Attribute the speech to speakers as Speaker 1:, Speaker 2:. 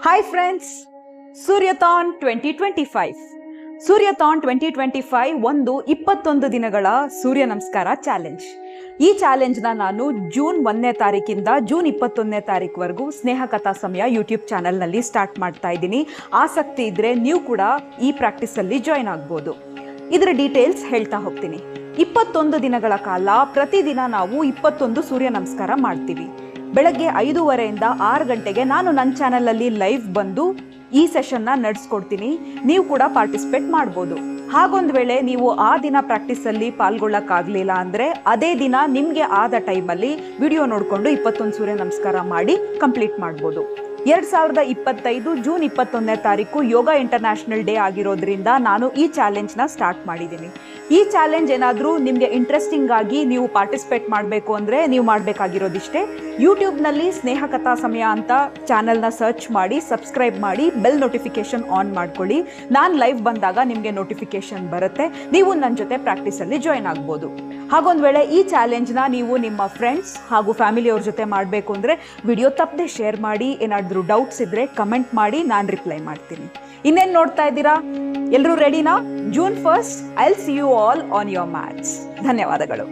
Speaker 1: Hi friends, ಸೂರ್ಯತಾನ್ 2025 ಸೂರ್ಯತಾನ್ 2025 ಒಂದು 21 ದಿನಗಳ ಸೂರ್ಯ ನಮಸ್ಕಾರ ಚಾಲೆಂಜ್. ಈ ಚಾಲೆಂಜ್ನ ನಾನು ಜೂನ್ 1ನೇ ತಾರೀಕಿಂದ ಜೂನ್ 21ನೇ ತಾರೀಕುವರೆಗೂ ಸ್ನೇಹ ಕಥಾ ಸಮಯ ಯೂಟ್ಯೂಬ್ ಚಾನಲ್ನಲ್ಲಿ ಸ್ಟಾರ್ಟ್ ಮಾಡ್ತಾ ಇದ್ದೀನಿ. ಆಸಕ್ತಿ ಇದ್ದರೆ ನೀವು ಕೂಡ ಈ ಪ್ರಾಕ್ಟೀಸಲ್ಲಿ ಜಾಯ್ನ್ ಆಗ್ಬೋದು. ಇದರ ಡೀಟೇಲ್ಸ್ ಹೇಳ್ತಾ ಹೋಗ್ತೀನಿ. 21 ದಿನಗಳ ಕಾಲ ಪ್ರತಿದಿನ ನಾವು 21 ಸೂರ್ಯ ನಮಸ್ಕಾರ ಮಾಡ್ತೀವಿ. ಬೆಳಗ್ಗೆ 5:30ಯಿಂದ 6 ಗಂಟೆಗೆ ನಾನು ನನ್ನ ಚಾನಲಲ್ಲಿ ಲೈವ್ ಬಂದು ಈ ಸೆಷನ್ನ ನಡೆಸ್ಕೊಡ್ತೀನಿ. ನೀವು ಕೂಡ ಪಾರ್ಟಿಸಿಪೇಟ್ ಮಾಡ್ಬೋದು. ಹಾಗೊಂದು ವೇಳೆ ನೀವು ಆ ದಿನ ಪ್ರಾಕ್ಟೀಸಲ್ಲಿ ಪಾಲ್ಗೊಳ್ಳೋಕ್ಕಾಗಲಿಲ್ಲ ಅಂದರೆ ಅದೇ ದಿನ ನಿಮಗೆ ಆದ ಟೈಮಲ್ಲಿ ವಿಡಿಯೋ ನೋಡಿಕೊಂಡು 21 ಸೂರ್ಯ ನಮಸ್ಕಾರ ಮಾಡಿ ಕಂಪ್ಲೀಟ್ ಮಾಡ್ಬೋದು. 2025 ಜೂನ್ 21ನೇ ತಾರೀಕು ಯೋಗ ಇಂಟರ್ನ್ಯಾಷನಲ್ ಡೇ ಆಗಿರೋದ್ರಿಂದ ನಾನು ಈ ಚಾಲೆಂಜ್ನ ಸ್ಟಾರ್ಟ್ ಮಾಡಿದ್ದೀನಿ. ಈ ಚಾಲೆಂಜ್ ಏನಾದರೂ ನಿಮಗೆ ಇಂಟ್ರೆಸ್ಟಿಂಗ್ ಆಗಿ ನೀವು ಪಾರ್ಟಿಸಿಪೇಟ್ ಮಾಡಬೇಕು ಅಂದರೆ ನೀವು ಮಾಡಬೇಕಾಗಿರೋದಿಷ್ಟೇ. ಯೂಟ್ಯೂಬ್ನಲ್ಲಿ ಸ್ನೇಹ ಕಥಾ ಸಮಯ ಅಂತ ಚಾನಲ್ನ ಸರ್ಚ್ ಮಾಡಿ, ಸಬ್ಸ್ಕ್ರೈಬ್ ಮಾಡಿ, ಬೆಲ್ ನೋಟಿಫಿಕೇಶನ್ ಆನ್ ಮಾಡ್ಕೊಳ್ಳಿ. ನಾನು ಲೈವ್ ಬಂದಾಗ ನಿಮಗೆ ನೋಟಿಫಿಕೇಶನ್ ಬರುತ್ತೆ. ನೀವು ನನ್ನ ಜೊತೆ ಪ್ರಾಕ್ಟೀಸಲ್ಲಿ ಜಾಯ್ನ್ ಆಗ್ಬೋದು. ಹಾಗೊಂದು ವೇಳೆ ಈ ಚಾಲೆಂಜ್ನ ನೀವು ನಿಮ್ಮ ಫ್ರೆಂಡ್ಸ್ ಹಾಗೂ ಫ್ಯಾಮಿಲಿಯವ್ರ ಜೊತೆ ಮಾಡಬೇಕು ಅಂದರೆ ವಿಡಿಯೋ ತಪ್ಪದೆ ಶೇರ್ ಮಾಡಿ. ಏನಾದರೂ ಡೌಟ್ಸ್ ಇದ್ದರೆ ಕಮೆಂಟ್ ಮಾಡಿ, ನಾನು ರಿಪ್ಲೈ ಮಾಡ್ತೀನಿ. ಇನ್ನೇನು ನೋಡ್ತಾ ಇದ್ದೀರಾ? ಎಲ್ಲರೂ ರೆಡಿನಾ? June 1st I will see you all on your mats. ಧನ್ಯವಾದಗಳು.